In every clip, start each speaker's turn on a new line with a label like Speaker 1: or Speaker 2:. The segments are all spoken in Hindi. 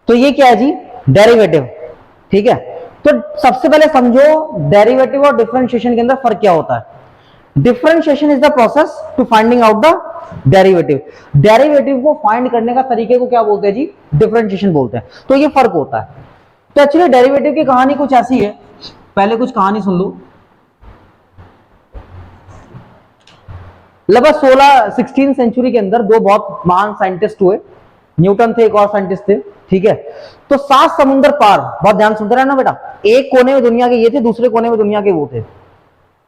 Speaker 1: तो ये क्या है जी, डेरिवेटिव। ठीक है, तो सबसे पहले समझो डेरिवेटिव और डिफरेंशिएशन के अंदर फर्क क्या होता है। Differentiation is the process to finding out the derivative. Derivative को फाइंड करने का तरीके को क्या बोलते हैं जी, डिफरेंशिएशन बोलते हैं। तो ये फर्क होता है। तो एक्चुअली डेरिवेटिव की कहानी कुछ ऐसी है, पहले कुछ कहानी सुन लो। लगभग 16 सेंचुरी के अंदर दो बहुत महान साइंटिस्ट हुए, न्यूटन थे, एक और साइंटिस्ट थे। ठीक है, तो 7 समुद्र पार, बहुत ध्यान सुनते रहना बेटा, एक कोने में दुनिया के ये थे, दूसरे कोने में दुनिया के वो थे।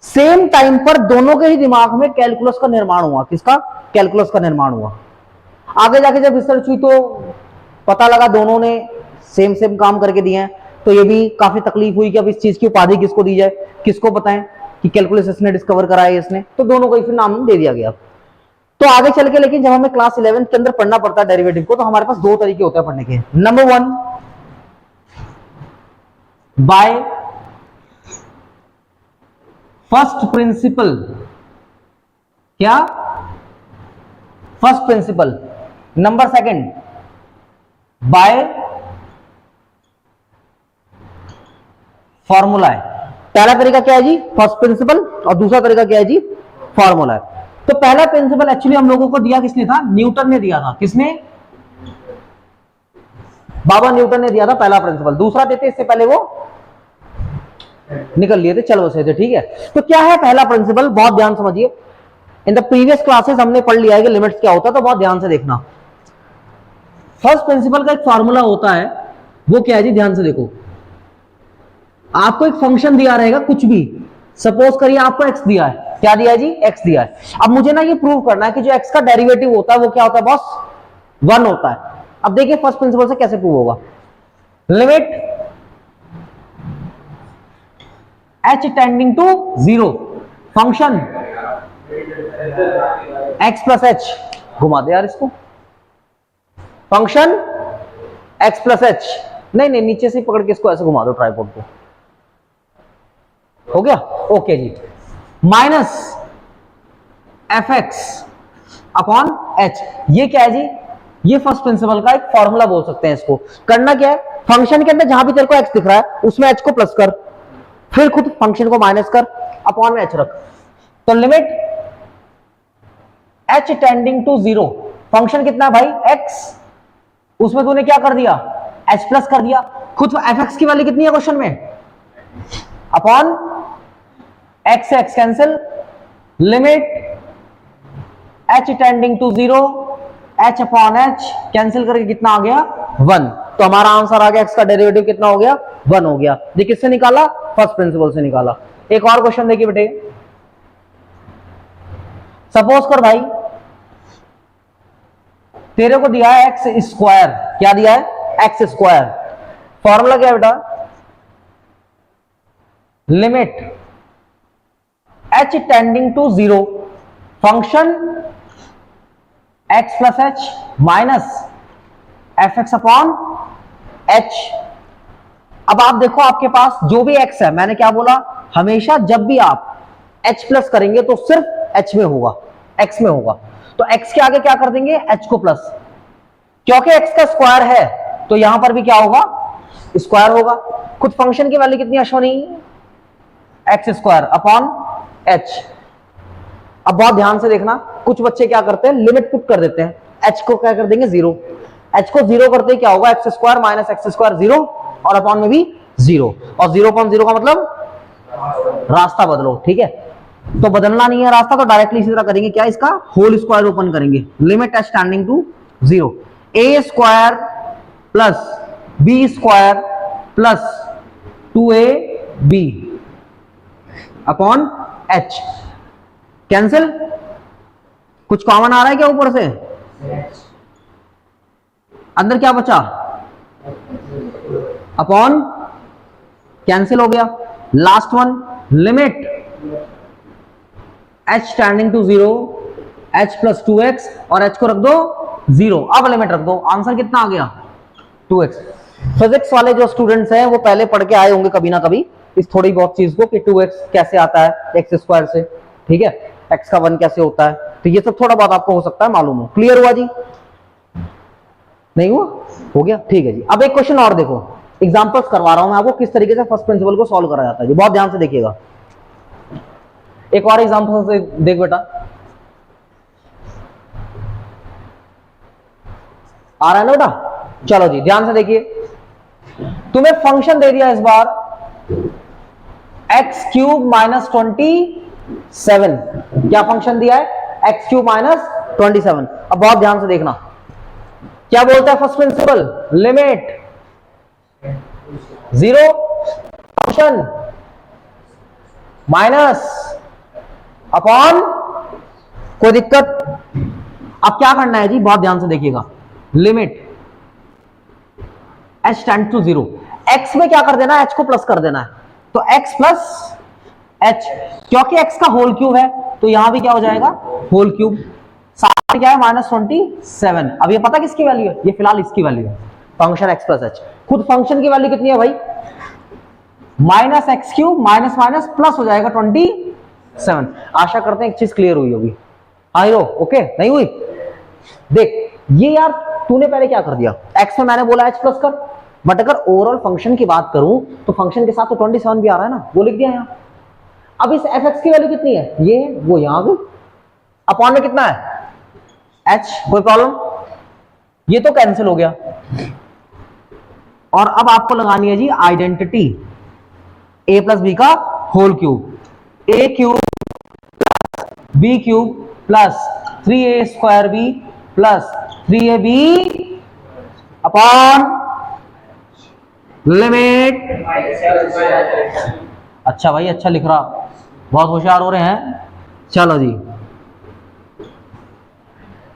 Speaker 1: सेम टाइम पर दोनों के ही दिमाग में कैलकुलस का निर्माण हुआ। किसका, कैलकुलस का निर्माण हुआ। आगे जाके जब रिसर्च हुई तो पता लगा दोनों ने सेम सेम काम करके दिए हैं। तो ये भी काफी तकलीफ हुई कि अब इस चीज की उपाधि किसको दी जाए, किसको बताएं कि कैलकुलस इसने डिस्कवर करा है इसने, तो दोनों को फिर नाम दे दिया गया। तो आगे चल के लेकिन जब हमें क्लास 11 के अंदर पढ़ना पड़ता है डेरिवेटिव को, तो हमारे पास दो तरीके होते हैं पढ़ने के। Number 1 by first principle. क्या, first principle. Number 2 by formula है। पहला तरीका क्या है जी, फर्स्ट प्रिंसिपल, और दूसरा तरीका क्या है जी, फॉर्मूला है। तो पहला प्रिंसिपल एक्चुअली हम लोगों को दिया किसने था, न्यूटन ने दिया था। किसने, बाबा न्यूटन ने दिया था पहला प्रिंसिपल। दूसरा देते इससे पहले वो निकल लिए थे, चल बसे थे। ठीक है, तो क्या है पहला प्रिंसिपल, बहुत ध्यान समझिए। इन द प्रीवियस क्लासेस हमने पढ़ लिया है कि लिमिट्स क्या होता है, तो बहुत ध्यान से देखना। फर्स्ट प्रिंसिपल का एक फॉर्मूला होता है, वो क्या है जी, ध्यान से देखो। आपको एक फंक्शन दिया रहेगा कुछ भी, सपोज करिए आपको एक्स दिया है। क्या दिया है जी, एक्स दिया है। अब मुझे ना ये प्रूव करना है कि जो एक्स का डेरिवेटिव होता है वो क्या होता है बॉस, 1 होता है। अब देखिए फर्स्ट प्रिंसिपल से कैसे प्रूव होगा। Limit h tending to 0, function x plus h, घुमा दे यार इसको, फंक्शन x प्लस एच, नहीं नीचे से पकड़ के इसको ऐसे घुमा दो ट्राइपॉड को, हो गया, ओके जी। Minus f x upon h, ये क्या है जी, ये फर्स्ट प्रिंसिपल का एक फॉर्मूला बोल सकते हैं इसको। करना क्या है, फंक्शन के अंदर जहां भी तेरे को एक्स दिख रहा है उसमें एच को प्लस कर, फिर खुद फंक्शन को माइनस कर, अपॉन में एच रख। तो limit h tending to 0, function कितना है भाई एक्स, उसमें तूने क्या कर दिया, एच प्लस कर दिया। खुद एफ एक्स की वैल्यू कितनी है क्वेश्चन में, अपॉन एक्स से x cancel, limit h tending to 0, h upon h cancel करके कितना आ गया 1। तो हमारा आंसर आ गया, x का डेरिवेटिव कितना हो गया 1 हो गया। ये किससे निकाला, फर्स्ट प्रिंसिपल से निकाला। एक और क्वेश्चन देखिए बेटे, सपोज कर भाई तेरे को दिया है एक्स स्क्वायर, क्या दिया है एक्स स्क्वायर, फॉर्मूला क्या है बेटा, limit h tending to 0, function x plus h minus f x upon h. अब आप देखो आपके पास जो भी x है, मैंने क्या बोला, हमेशा जब भी आप h प्लस करेंगे तो सिर्फ h में होगा, x में होगा। तो x के आगे क्या कर देंगे, h को प्लस, क्योंकि x का स्क्वायर है तो यहां पर भी क्या होगा, स्क्वायर होगा। खुद फंक्शन की वैल्यू कितनी Ashwani, x square upon h। अब बहुत ध्यान से देखना, कुछ बच्चे क्या करते हैं, लिमिट पुट कर देते हैं, h को क्या कर देंगे 0, h को 0 करते ही क्या होगा, x square minus x square 0, और अपॉन में भी 0, और 0 अपॉन 0 का मतलब रास्ता बदलो। ठीक है, तो बदलना नहीं है रास्ता, तो डायरेक्टली इसी तरह करेंगे, क्या इसका होल स्क्वायर ओपन करेंगे, limit h tending to 0, a square plus b square plus 2ab upon h, cancel. कुछ कॉमन आ रहा है क्या ऊपर से, अंदर क्या बचा, अपॉन, कैंसिल हो गया। Last one, limit h tending to 0, h plus 2x, और h को रख दो 0, अब लिमिट रख दो, आंसर कितना आ गया 2x। फिजिक्स वाले जो स्टूडेंट्स हैं वो पहले पढ़ के आए होंगे कभी ना कभी इस थोड़ी बहुत चीज को, कि 2x कैसे आता है एक्स स्क्वायर से, ठीक है, x का 1 कैसे होता है, तो ये सब थोड़ा बहुत आपको हो सकता है मालूम हो। क्लियर हुआ जी, नहीं हुआ? हो गया, ठीक है जी। अब एक क्वेश्चन और देखो, एग्जांपल्स करवा रहा हूं मैं आपको किस तरीके से फर्स्ट प्रिंसिपल को सॉल्व करा जाता है जी, बहुत ध्यान से देखिएगा। एक और एग्जांपल से देख बेटा, आ रहा है ना बेटा? चलो जी ध्यान से देखिए, तुम्हें फंक्शन दे दिया इस बार एक्स क्यूब माइनस 27, क्या फंक्शन दिया है? X cube minus 27। अब बहुत ध्यान से देखना, क्या बोलता है first principle? Limit 0 function minus upon, कोई दिक्कत? अब क्या करना है जी, बहुत ध्यान से देखिएगा, limit h tend to 0, x में क्या कर देना है? h को प्लस कर देना है, तो x प्लस h, क्योंकि x का होल क्यूब है तो यहां भी क्या हो जाएगा? Whole cube. साथ में क्या है? माइनस 27। अब ये पता किसकी वैल्यू है? ये फिलहाल इसकी वैल्यू है, फंक्शन x प्लस h। खुद फंक्शन की वैल्यू कितनी है भाई? Minus x cube minus minus plus हो जाएगा 27। आशा करते हैं एक चीज क्लियर हुई होगी। हाँ हीरो, ओके? नहीं हुई? देख ये यार, तूने पहले क्या कर दिया, x में मैंने बोला h प्लस कर, बट अगर ओवरऑल फंक्शन की बात करूं तो फंक्शन के साथ तो 27 भी आ रहा है ना, वो लिख दिया यहां। अब इस fx की वैल्यू कितनी है? ये वो यहां गई, अपॉन में कितना है? h, कोई प्रॉब्लम? ये तो कैंसिल हो गया। और अब आपको लगानी है जी आइडेंटिटी, a प्लस बी का whole cube, a cube b cube plus 3a square b plus 3ab upon limit. अच्छा भाई, अच्छा लिख रहा, बहुत होशियार हो रहे हैं। चलो जी,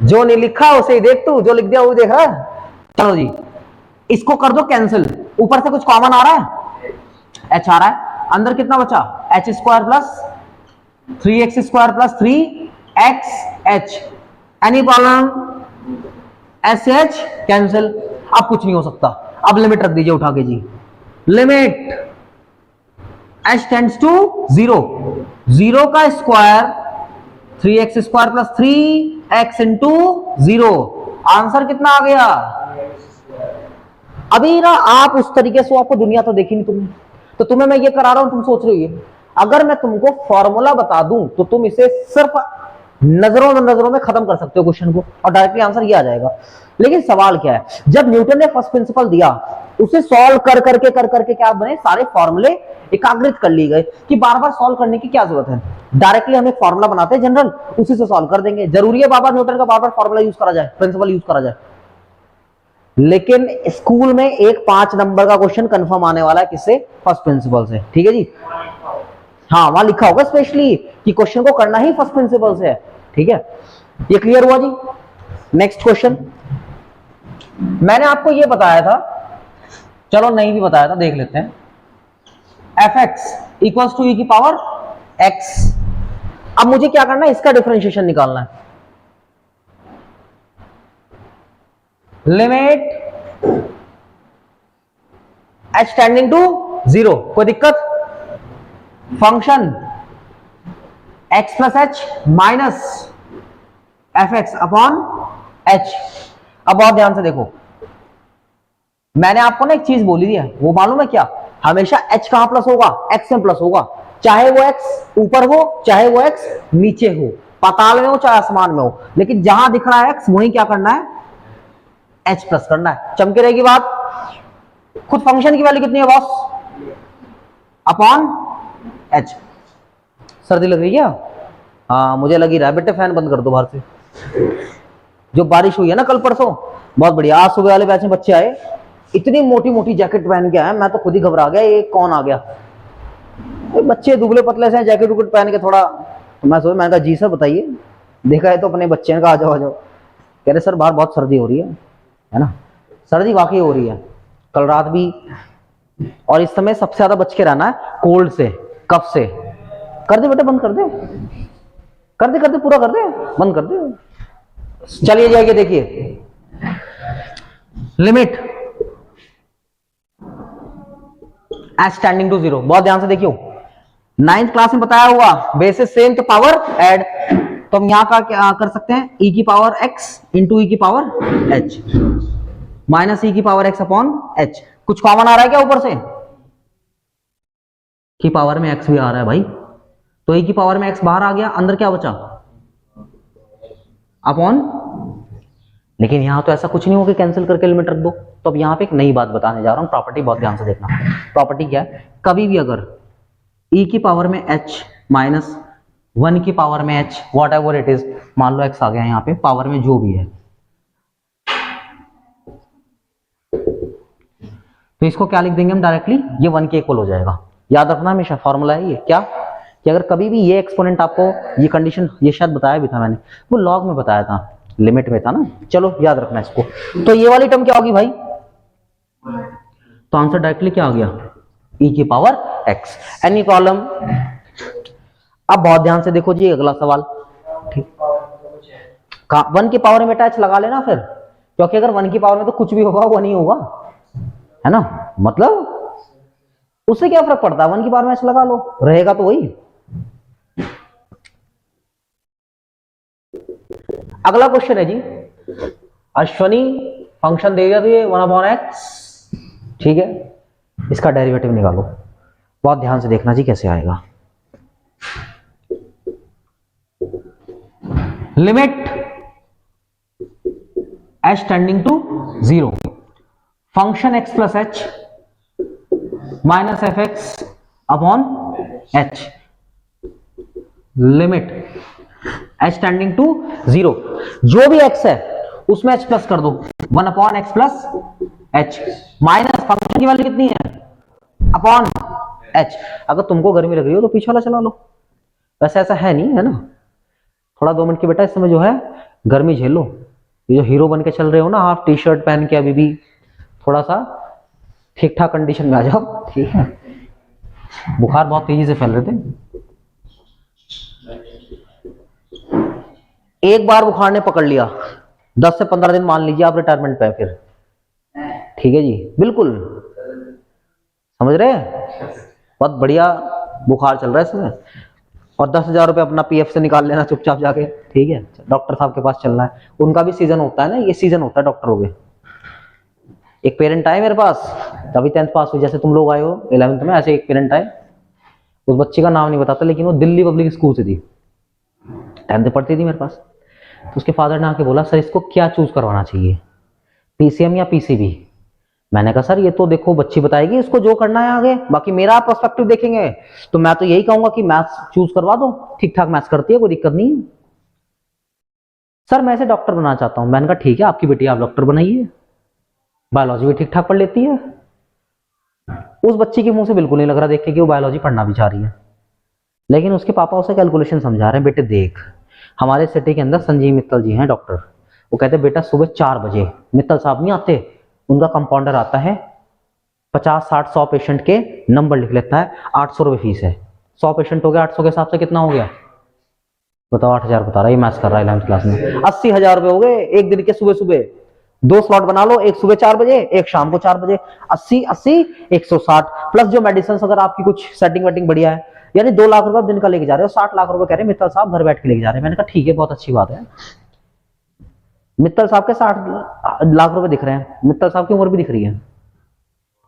Speaker 1: जो नहीं लिखा उसे ही देख, तू जो लिख दिया वो देख रहा है। चलो जी, इसको कर दो कैंसिल, ऊपर से कुछ कॉमन आ रहा है? h आ रहा है, अंदर कितना बचा? h square plus 3x square plus 3xh। Any problem? sh cancel, अब कुछ नहीं हो सकता। अब लिमिट रख दीजिए उठा के जी, लिमिट h टेंड्स टू 0, 0 का square 3x square plus 3x into 0, answer कितना आ गया? अभी ना आप उस तरीके से, आपको दुनिया तो देखी नहीं तुमने, तो तुम्हें मैं ये करा रहा हूं, तुम सोच रहे हो ये, अगर मैं तुमको फॉर्मूला बता दूं तो तुम इसे सिर्फ नजरों में खत्म कर सकते हो क्वेश्चन को, और डायरेक्टली आंसर ये आ जाएगा। लेकिन सवाल क्या है, जब न्यूटन ने फर्स्ट प्रिंसिपल दिया, उसे सॉल्व कर करके क्या बने? सारे फॉर्मूले एकाग्रित कर लिए गए कि बार बार सॉल्व करने की क्या जरूरत है, डायरेक्टली हम एक फॉर्मूला बनाते हैं जनरल, उसी से सॉल्व कर देंगे। जरूरी है बाबा न्यूटन का बार बार फॉर्मूला यूज करा जाए, प्रिंसिपल यूज करा जाए? लेकिन स्कूल में एक 5 नंबर का क्वेश्चन कंफर्म आने वाला है, किससे? फर्स्ट प्रिंसिपल से, ठीक है जी? हाँ, वहां लिखा होगा स्पेशली कि क्वेश्चन को करना ही फर्स्ट प्रिंसिपल से है, ठीक है? ये क्लियर हुआ जी? नेक्स्ट क्वेश्चन, मैंने आपको ये बताया था, चलो नहीं भी बताया था, देख लेते हैं। fx इक्वल्स टू e की पावर x। अब मुझे क्या करना है? इसका डिफरेंशिएशन निकालना है। लिमिट h टेंडिंग टू 0, कोई दिक्कत? Function x plus h minus fx upon h। अब बहुत ध्यान से देखो, मैंने आपको ना एक चीज बोली थी, वो मालूम है क्या? हमेशा h कहां प्लस होगा? x में प्लस होगा, चाहे वो x ऊपर हो चाहे वो x नीचे हो, पाताल में हो चाहे आसमान में हो, लेकिन जहां दिख रहा है x वहीं क्या करना है? h प्लस करना है। चमके रहेगी बात? खुद फंक्शन की वैल्यू कितनी है बॉस? Upon h। सर्दी लग रही है? हाँ मुझे लगी रहा है बेटे, फैन बंद कर दो बाहर से। जो बारिश हुई है ना कल परसों, बहुत बढ़िया। आज सुबह वाले बैच में बच्चे आए, इतनी मोटी मोटी जैकेट पहन के आए, मैं तो खुद ही घबरा गया, ये कौन आ गया? बच्चे दुबले पतले से जैकेट वुकेट पहन के थोड़ा, तो मैं सोचा, मैंने कहा जी सर बताइए, देखा है तो अपने बच्चे ने कहा आ जाओ आ जाओ। कह रहे सर बाहर बहुत सर्दी हो रही है ना? सर्दी वाकई हो रही है, कल रात भी, और इस समय सबसे ज्यादा बच के रहना है कोल्ड से, कफ से। कर दे बेटे, बंद कर दे, कर दे पूरा कर दे, बंद कर दे। चलिए जाइए देखिए, लिमिट h टेंडिंग टू 0, बहुत ध्यान से देखियो, 9th क्लास में बताया हुआ, बेसिस सेम तो पावर ऐड, तो हम यहां का क्या कर सकते हैं? e की पावर x इंटू e की पावर h। माइनस ई की पावर एक्स अपॉन एच। कुछ कॉमन आ रहा है क्या ऊपर से? की पावर में एक्स भी आ रहा है भाई, तो ई की पावर में एक्स बाहर आ गया, अंदर क्या बचा? अपॉन। लेकिन यहां तो ऐसा कुछ नहीं हो कि कैंसिल करके लिमिट रख दो। तो अब यहां पे एक नई बात बताने जा रहा हूं, प्रॉपर्टी बहुत ध्यान से देखना। प्रॉपर्टी क्या है? कभी भी अगर ई की पावर में एच माइनस 1 की पावर में H what ever it is, मान लो एक्स आ गया यहाँ पे, पावर में जो भी है, तो इसको क्या लिख देंगे हम डायरेक्टली? ये 1 के इक्वल हो जाएगा। याद रखना हमेशा, फॉर्मूला है ये क्या, कि अगर कभी भी ये एक्सपोनेंट आपको, ये कंडीशन ये शायद बताया भी था मैंने, वो लॉग में बताया था, लिमिट में था ना, चलो याद रखना इसको। तो ये वाली टर्म क्या होगी भाई? तो आंसर डायरेक्टली क्या आ गया? ई की पावर एक्स। Any problem? अब बहुत ध्यान से देखो जी अगला सवाल, ठीक, 1 की पावर में एच लगा लेना फिर, क्योंकि अगर 1 की पावर में तो कुछ भी होगा वो नहीं होगा, है ना, मतलब उससे क्या फर्क पड़ता है, 1 की पावर में एच लगा लो, रहेगा तो वही। अगला क्वेश्चन है जी, अश्वनी फंक्शन दे दिया, तो ये 1/x, ठीक है, इसका डेरिवेटिव निकालो। बहुत ध्यान से देखना जी कैसे आएगा। Limit h tending to 0, function x plus h minus f x upon h, limit h tending to 0, जो भी x है उसमें h प्लस कर दो, 1/x plus h minus function की वैल्यू कितनी है? Upon h। अगर तुमको गर्मी लग रही हो तो पीछे वाला चला लो, वैसे ऐसा है नहीं, है ना, थोड़ा 2 मिनट की बेटा इस समय जो है गर्मी झेल लो। ये जो हीरो बन के चल रहे हो ना, हाफ टी शर्ट पहन के, अभी भी थोड़ा सा ठीक ठाक कंडीशन में आ जाओ, ठीक है। बुखार बहुत तेजी से फैल रहे थे, एक बार बुखार ने पकड़ लिया 10 से 15 दिन मान लीजिए आप रिटायरमेंट पे, फिर ठीक है जी, बिल्कुल समझ रहे हैं, बहुत बढ़िया बुखार चल रहा है इसमें, और 10,000 रुपये अपना पीएफ से निकाल लेना चुपचाप जाके, ठीक है, डॉक्टर साहब के पास चलना है, उनका भी सीजन होता है ना, ये सीजन होता है डॉक्टरों के। एक पेरेंट आए मेरे पास, तभी 10th पास हुई, जैसे तुम लोग आए हो 11th में, ऐसे एक पेरेंट आए, उस बच्चे का नाम नहीं बताता, लेकिन वो दिल्ली पब्लिक स्कूल से थी, 10th पढ़ती थी मेरे पास। तो उसके फादर ने आके बोला, सर इसको क्या चूज करवाना चाहिए, पीसीएम या पीसीबी? मैंने कहा सर ये तो देखो बच्ची बताएगी इसको जो करना है आगे, बाकी मेरा पर्सपेक्टिव देखेंगे, तो मैं तो यही कहूंगा कि मैथ्स चूज करवा दो, ठीक ठाक मैथ्स करती है, कोई दिक्कत नहीं है। सर मैं इसे डॉक्टर बनाना चाहता हूं। मैंने कहा ठीक है, आपकी बेटी आप डॉक्टर बनाइए, बायोलॉजी भी ठीक ठाक पढ़ लेती है। उस बच्ची के मुंह से बिल्कुल नहीं लग रहा देख के कि वो बायोलॉजी पढ़ना भी चाह रही है, लेकिन उसके पापा उसे कैलकुलेशन समझा रहे हैं, बेटे देख हमारे सिटी के अंदर संजीव मित्तल जी हैं डॉक्टर, वो कहते बेटा सुबह 4 बजे, मित्तल साहब नहीं आते, उनका कंपाउंडर आता है, 50, 60, 100 पेशेंट के नंबर लिख लेता है, 800 रुपये फीस है, 100 पेशेंट हो गया, 800 के हिसाब से कितना हो गया बताओ, 8,000 बता रहा है, मैथ्स कर रहा है 11th क्लास में, 80,000 रुपये हो गए एक दिन के। सुबह सुबह 2 स्लॉट बना लो, एक सुबह 4 बजे, एक शाम को 4 बजे, 80 80 160 प्लस जो मेडिसिन अगर आपकी कुछ सेटिंग वेटिंग बढ़िया है, यानी 2 लाख रुपए दिन का लेके जा रहे हो, 60 लाख रुपए कह रहे हैं मित्तल साहब घर बैठ के लेके जा रहे हैं। मैंने कहा ठीक है, बहुत अच्छी बात है, मित्तल साहब के 60 लाख रुपए दिख रहे हैं, मित्तल साहब की उम्र भी दिख रही है,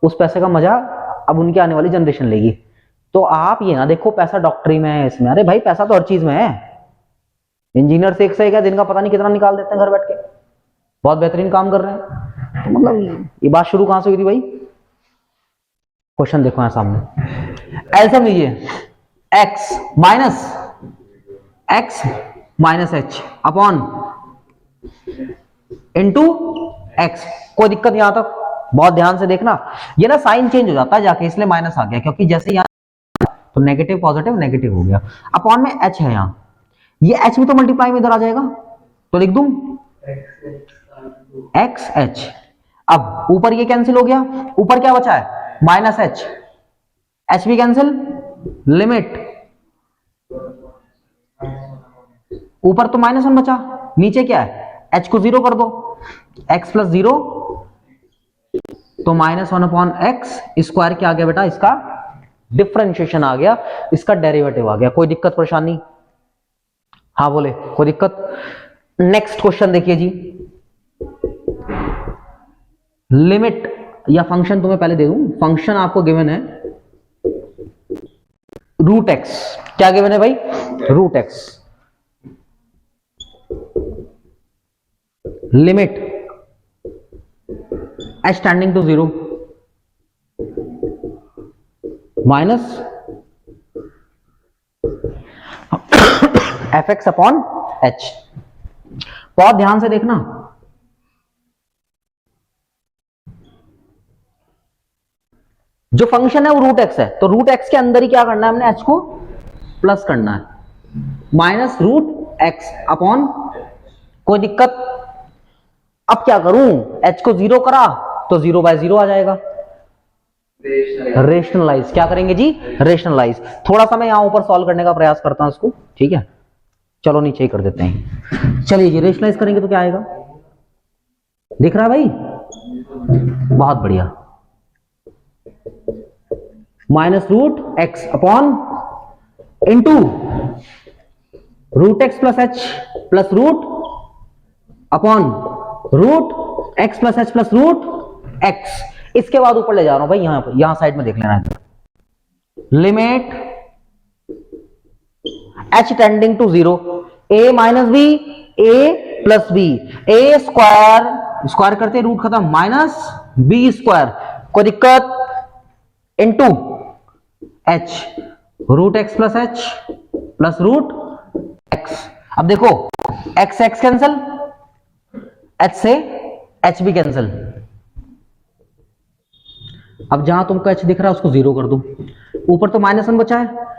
Speaker 1: उस पैसे का मजा अब उनकी आने वाली जनरेशन लेगी। तो आप ये ना देखो पैसा डॉक्टरी में है इसमें, अरे भाई पैसा तो हर चीज में है, इंजीनियर से एक सही क्या दिन का पता नहीं कितना निकाल देते हैं घर बैठ के, बहुत बेहतरीन काम कर रहे हैं। तो मतलब ये बात शुरू कहां से हुई थी भाई? क्वेश्चन देखो यहां सामने, एल्सियम लीजिए, x minus H upon into x, कोई दिक्कत यहां तक? बहुत ध्यान से देखना, ये ना साइन चेंज हो जाता है जाके, इसलिए माइनस आ गया, क्योंकि जैसे यहां तो नेगेटिव पॉजिटिव नेगेटिव हो गया, अपॉन में h है, यहां ये h भी तो मल्टीप्लाई में इधर आ जाएगा, तो लिख दूं एक्स एच। अब ऊपर ये कैंसिल हो गया, ऊपर क्या बचा है माइनस एच, एच भी कैंसिल, लिमिट ऊपर तो -1 बचा, नीचे क्या है h को 0 कर दो, x प्लस 0 तो -1/x स्क्वायर क्या आ गया बेटा, इसका डिफरेंशिएशन आ गया, इसका डेरिवेटिव आ गया। कोई दिक्कत परेशानी? हाँ बोले, कोई दिक्कत? नेक्स्ट क्वेश्चन देखिए जी, लिमिट या फंक्शन तुम्हें पहले दे दूं, फंक्शन आपको गिवन है रूट एक्स। क्या गिवन है भाई? Root x. Limit h tending to 0 minus f x upon h. बहुत ध्यान से देखना, जो फंक्शन है वो रूट एक्स है, तो रूट एक्स के अंदर ही क्या करना है हमने, एच को प्लस करना है, माइनस रूट एक्स अपॉन, कोई दिक्कत? अब क्या करूं, एच को 0 करा तो 0/0 आ जाएगा। रेशनलाइज क्या करेंगे जी? रेशनलाइज। थोड़ा सा मैं यहां ऊपर सॉल्व करने का प्रयास करता हूं इसको, ठीक है? चलो नीचे ही कर देते हैं। चलिए जी, रेशनलाइज करेंगे तो क्या आएगा? दिख रहा है भाई? बहुत बढ़िया। Minus root x upon into root x plus h plus root upon root x plus h plus root x. इसके बाद ऊपर ले जा रहा हूं भाई, यहां साइड में देख लेना है। Limit h tending to 0 a minus b a plus b, a square करते रूट खत्म, माइनस बी स्क्वायर, कोई दिक्कत? Into h root x plus h plus root x. अब देखो एक्स एक्स कैंसिल, एच से एच भी कैंसिल। अब जहां तुमको एच दिख रहा है उसको 0 कर दो, ऊपर तो -1 बचा है,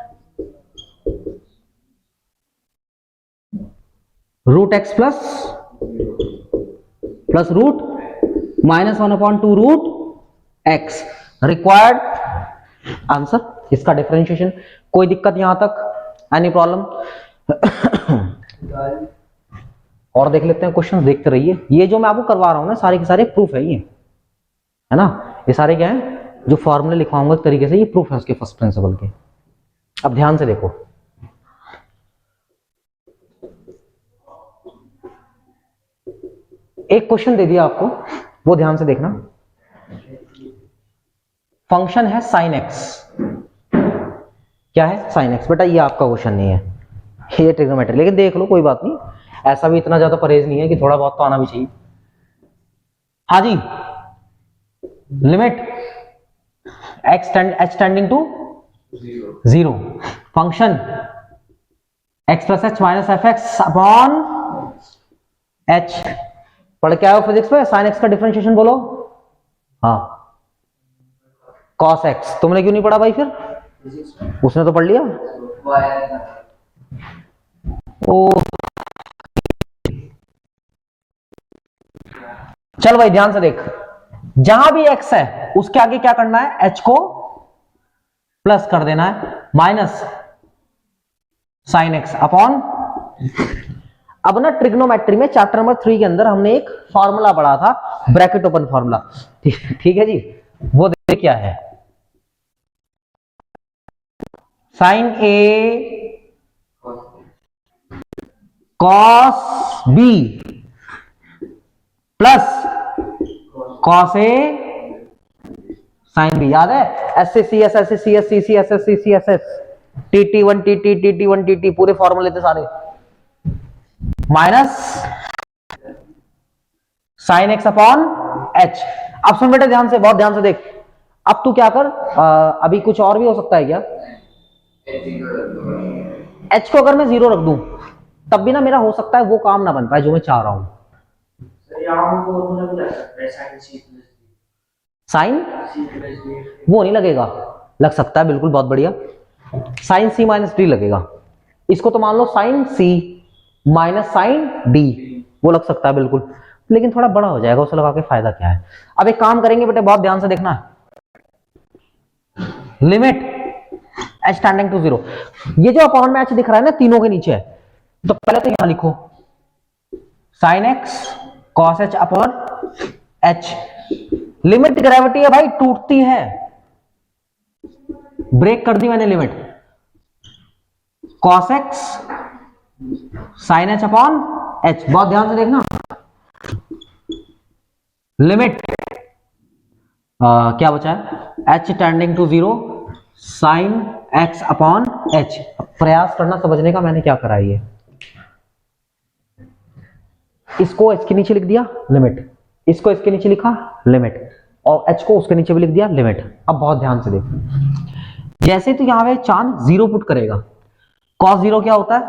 Speaker 1: root x plus root -1/2 root x. Required answer इसका डिफरेंशिएशन। कोई दिक्कत यहां तक? Any problem? और देख लेते हैं क्वेश्चन, देखते रहिए। ये जो मैं आपको करवा रहा हूं ना, सारे के सारे प्रूफ है, ये है ना, ये सारे क्या है, जो फॉर्मूले लिखवाऊंगा एक तरीके से, ये प्रूफ है उसके फर्स्ट प्रिंसिपल के। अब ध्यान से देखो, एक क्वेश्चन दे दिया आपको, वो ध्यान से देखना। फंक्शन है साइन एक्स। क्या है? Sine x. बेटा ये आपका क्वेश्चन नहीं है, ये ट्रिग्नोमेट्री, लेकिन देख लो कोई बात नहीं, ऐसा भी इतना ज्यादा परहेज नहीं है कि थोड़ा बहुत तो आना भी चाहिए। हाँ जी, limit h tending to 0 function x plus h minus f x upon h. पढ़ के आए हो फिजिक्स में? साइन एक्स का डिफरेंशिएशन बोलो। हाँ, कॉस एक्स। तुमने क्यों नहीं पढ़ा भाई फिर? उसने तो पढ़ लिया। ओ चल भाई ध्यान से देख, जहां भी x है उसके आगे क्या करना है, h को प्लस कर देना है, माइनस साइन एक्स अपॉन। अब ना ट्रिग्नोमेट्री में चैप्टर नंबर 3 के अंदर हमने एक फॉर्मूला पढ़ा था, ब्रैकेट ओपन फॉर्मूला, ठीक है जी? वो देखिए क्या है, sine a cos b plus cos a sine b. याद है? S C S S C S C C S S C C S S TT1 TT TT1 TT, पूरे फॉर्मूले थे सारे, minus sine x upon h. अब सुन बेटे ध्यान से, बहुत ध्यान से देख। अब तू क्या कर, अभी कुछ और भी हो सकता है क्या? एच को अगर मैं 0 रख दूं तब भी ना मेरा हो सकता है वो काम ना बन पाए जो मैं चाह रहा हूं। साइन वो नहीं लगेगा, लग सकता है, बिल्कुल, बहुत बढ़िया। साइन सी माइनस डी लगेगा, इसको तो मान लो साइन सी माइनस साइन डी, वो लग सकता है बिल्कुल, लेकिन थोड़ा बड़ा हो जाएगा, उसे लगा के फायदा क्या है। अब एक काम करेंगे बेटे, बहुत ध्यान से देखना, लिमिट एच टेंडिंग टू 0, ये जो अपॉन में एच दिख रहा है ना तीनों के नीचे है, तो पहले तो यहां लिखो sine x cos h upon h. Limit gravity है भाई, टूटती है, ब्रेक कर दी मैंने limit, cos x sine h upon h. बहुत ध्यान से देखना, लिमिट क्या बचा है, h tending to 0 sine x upon h। प्रयास करना समझने का, मैंने क्या करा है, ये इसको h के नीचे लिख दिया लिमिट, इसको इसके नीचे लिखा लिमिट, और h को उसके नीचे भी लिख दिया लिमिट। अब बहुत ध्यान से देखो, जैसे तो यहां पे चांद 0 पुट करेगा, cos 0 क्या होता है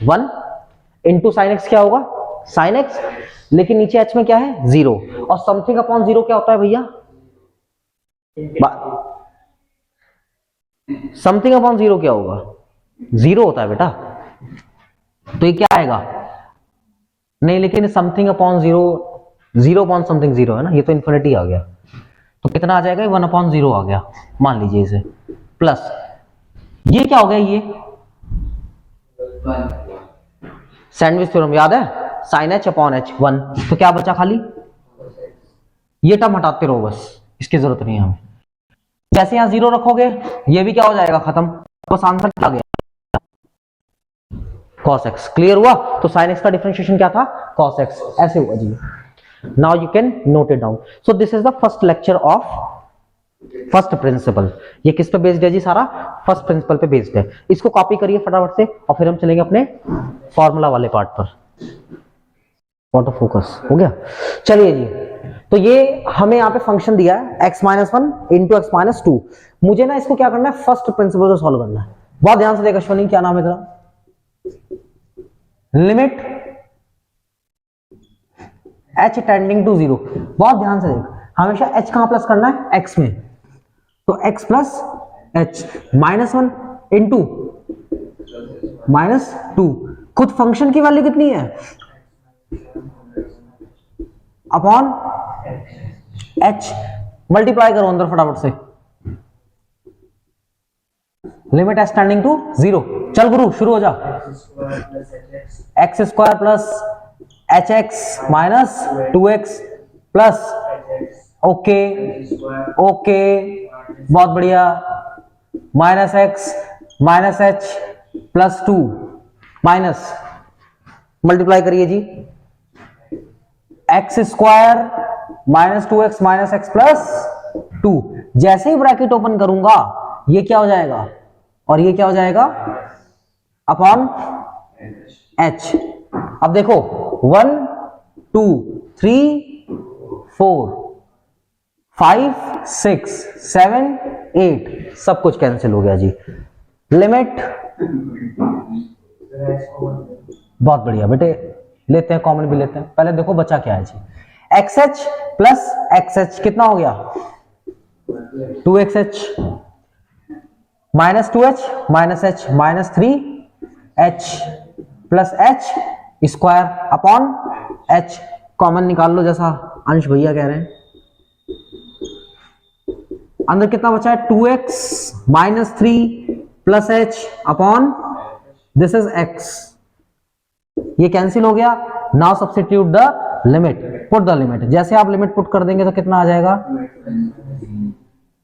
Speaker 1: 1 इंटू साइन एक्स क्या होगा साइन एक्स, लेकिन नीचे h में क्या है 0, और समथिंग अपॉन 0 क्या होता है भैया, समथिंग अपॉन 0 क्या होगा 0 होता है बेटा, तो ये क्या आएगा नहीं, लेकिन समथिंग अपॉन 0 0 अपॉन समथिंग 0 है ना, ये तो इन्फिनिटी आ गया, तो कितना आ जाएगा 1 अपॉन 0 आ गया, मान लीजिए इसे, प्लस ये क्या हो गया, ये सैंडविच थ्योरम याद है, साइन एच अपॉन एच 1, तो क्या बचा खाली, ये टर्म हटाते रहो बस, इसकी जरूरत नहीं है हमें। जैसे यहां 0 रखोगे ये भी क्या हो जाएगा खत्म, बस आंसर क्या आ गया cos x। क्लियर हुआ, तो sin x का डिफरेंशिएशन क्या था cos x, ऐसे हुआ जी। Now you can note it down. So this is the first lecture of first principle. ये किस पे बेस्ड है जी, सारा फर्स्ट प्रिंसिपल पे बेस्ड है। इसको कॉपी करिए फटाफट से, और फिर हम चलेंगे अपने फॉर्मूला वाले पार्ट पर। ऑटो फोकस हो गया, चलिए जी। तो ये हमें यहाँ पे फंक्शन दिया है x-1 इंटू x-2। मुझे ना इसको क्या करना है, फर्स्ट प्रिंसिपल से सॉल्व करना है। बहुत ध्यान से देख अश्वनी, क्या नाम है तेरा, लिमिट h टेंडिंग टू 0। बहुत ध्यान से देख, हमेशा h कहां प्लस करना है x में, तो x प्लस h -1 इंटू -2, खुद फंक्शन की वैल्यू कितनी है अपॉन h, मल्टीप्लाई करो अंदर फटाफट से, लिमिट h टेंडिंग टू 0। चल गुरु शुरू हो जा, x square plus hx minus 2x plus, okay okay बहुत बढ़िया, minus x minus h plus 2 minus, multiply करिए जी, x square minus 2x minus x plus 2। जैसे ही ब्रैकेट ओपन करूंगा ये क्या हो जाएगा और ये क्या हो जाएगा अपॉन h। अब देखो 1 2 3 4 5 6 7 8 सब कुछ कैंसिल हो गया जी। लिमिट, बहुत बढ़िया बेटे, लेते हैं कॉमन भी लेते हैं। पहले देखो बचा क्या है जी, xh प्लस xh कितना हो गया 2xh, minus 2h minus h minus 3h plus h square upon h। Common निकाल लो जैसा अंश भैया कह रहे हैं। अंदर कितना बचा है 2x minus 3 plus h upon this is x, ये कैंसिल हो गया। Now substitute the limit, put the limit. जैसे आप लिमिट पुट कर देंगे तो कितना आ जाएगा,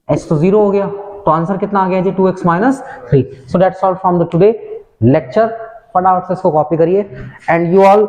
Speaker 1: h तो 0 हो गया, तो आंसर कितना आ गया जी 2x minus 3। So that's all from the today lecture. फटाफट से इसको कॉपी करिए एंड यू ऑल